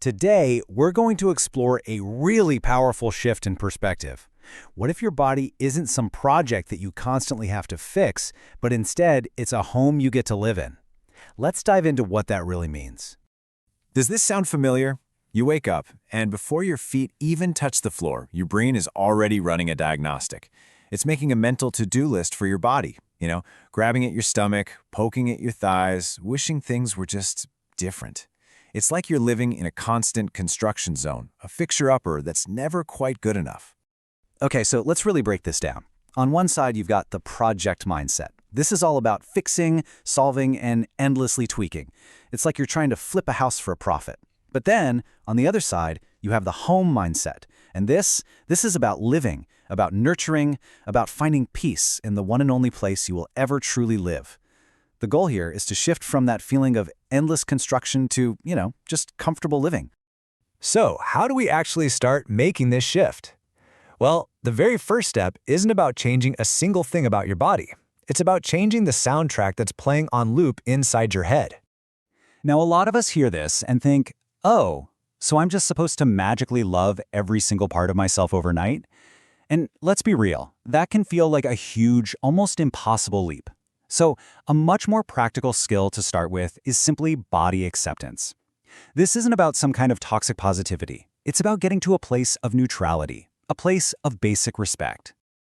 Today, we're going to explore a really powerful shift in perspective. What if your body isn't some project that you constantly have to fix, but instead it's a home you get to live in? Let's dive into what that really means. Does this sound familiar? You wake up, and before your feet even touch the floor, your brain is already running a diagnostic. It's making a mental to-do list for your body, grabbing at your stomach, poking at your thighs, wishing things were just different. It's like you're living in a constant construction zone, a fixer-upper that's never quite good enough. Okay, so let's really break this down. On one side, you've got the project mindset. This is all about fixing, solving, and endlessly tweaking. It's like you're trying to flip a house for a profit. But then, on the other side, you have the home mindset. And this is about living, about nurturing, about finding peace in the one and only place you will ever truly live. The goal here is to shift from that feeling of endless construction to, just comfortable living. So, how do we actually start making this shift? Well, the very first step isn't about changing a single thing about your body. It's about changing the soundtrack that's playing on loop inside your head. Now, a lot of us hear this and think, oh, so I'm just supposed to magically love every single part of myself overnight? And let's be real, that can feel like a huge, almost impossible leap. So, a much more practical skill to start with is simply body acceptance. This isn't about some kind of toxic positivity. It's about getting to a place of neutrality, a place of basic respect.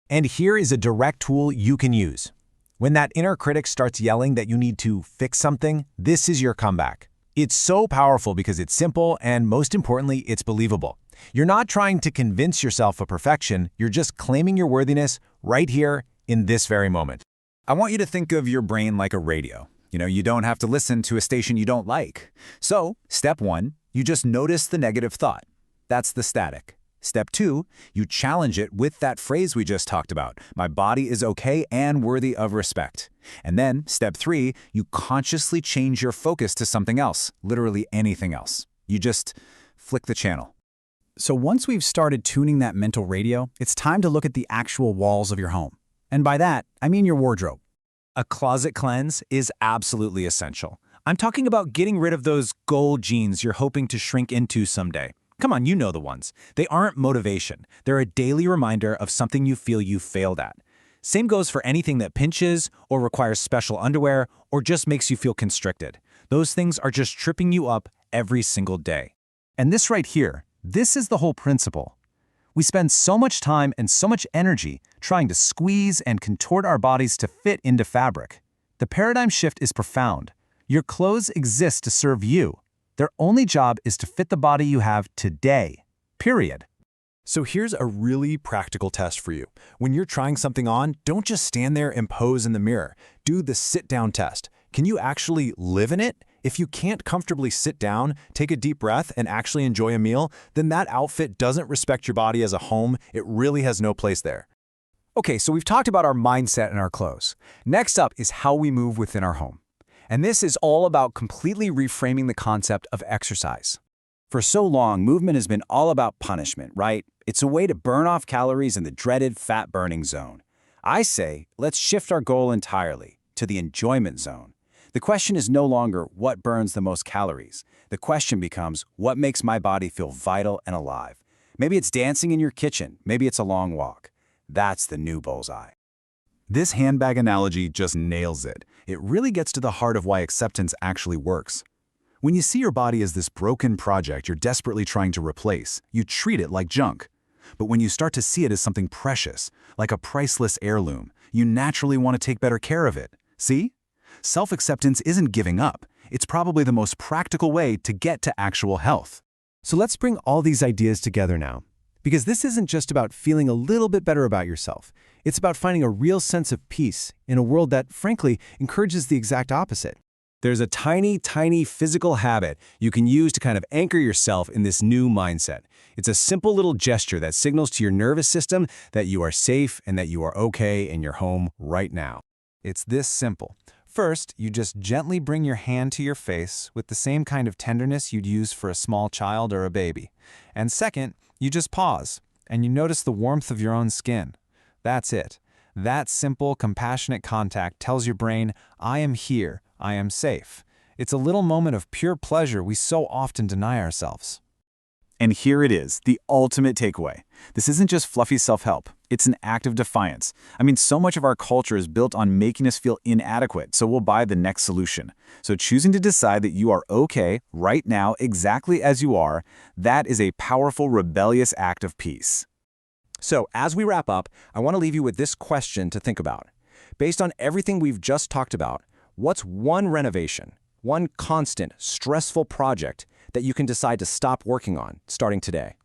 And here is a direct tool you can use. When that inner critic starts yelling that you need to fix something, this is your comeback. It's so powerful because it's simple and, most importantly, it's believable. You're not trying to convince yourself of perfection, you're just claiming your worthiness right here in this very moment. I want you to think of your brain like a radio. You don't have to listen to a station you don't like. So, step 1, you just notice the negative thought. That's the static. Step 2, you challenge it with that phrase we just talked about. My body is okay and worthy of respect. And then, step 3, you consciously change your focus to something else, literally anything else. You just flick the channel. So once we've started tuning that mental radio, it's time to look at the actual walls of your home. And by that, I mean your wardrobe. A closet cleanse is absolutely essential. I'm talking about getting rid of those gold jeans you're hoping to shrink into someday. Come on, you know the ones. They aren't motivation. They're a daily reminder of something you feel you failed at. Same goes for anything that pinches or requires special underwear or just makes you feel constricted. Those things are just tripping you up every single day. And this right here, this is the whole principle. We spend so much time and so much energy trying to squeeze and contort our bodies to fit into fabric. The paradigm shift is profound. Your clothes exist to serve you. Their only job is to fit the body you have today. Period. So here's a really practical test for you. When you're trying something on, don't just stand there and pose in the mirror. Do the sit-down test. Can you actually live in it? If you can't comfortably sit down, take a deep breath, and actually enjoy a meal, then that outfit doesn't respect your body as a home. It really has no place there. Okay, so we've talked about our mindset and our clothes. Next up is how we move within our home. And this is all about completely reframing the concept of exercise. For so long, movement has been all about punishment, right? It's a way to burn off calories in the dreaded fat-burning zone. I say, let's shift our goal entirely to the enjoyment zone. The question is no longer what burns the most calories. The question becomes, what makes my body feel vital and alive? Maybe it's dancing in your kitchen. Maybe it's a long walk. That's the new bullseye. This handbag analogy just nails it. It really gets to the heart of why acceptance actually works. When you see your body as this broken project you're desperately trying to replace, you treat it like junk. But when you start to see it as something precious, like a priceless heirloom, you naturally want to take better care of it. See? Self-acceptance isn't giving up. It's probably the most practical way to get to actual health. So let's bring all these ideas together now. Because this isn't just about feeling a little bit better about yourself. It's about finding a real sense of peace in a world that, frankly, encourages the exact opposite. There's a tiny, tiny physical habit you can use to kind of anchor yourself in this new mindset. It's a simple little gesture that signals to your nervous system that you are safe and that you are okay in your home right now. It's this simple. First, you just gently bring your hand to your face with the same kind of tenderness you'd use for a small child or a baby. And second, you just pause, and you notice the warmth of your own skin. That's it. That simple, compassionate contact tells your brain, I am here, I am safe. It's a little moment of pure pleasure we so often deny ourselves. And here it is, the ultimate takeaway. This isn't just fluffy self-help. It's an act of defiance. I mean, so much of our culture is built on making us feel inadequate, so we'll buy the next solution. So choosing to decide that you are okay right now, exactly as you are, that is a powerful, rebellious act of peace. So, as we wrap up, I want to leave you with this question to think about. Based on everything we've just talked about, what's one renovation, one constant, stressful project that you can decide to stop working on starting today?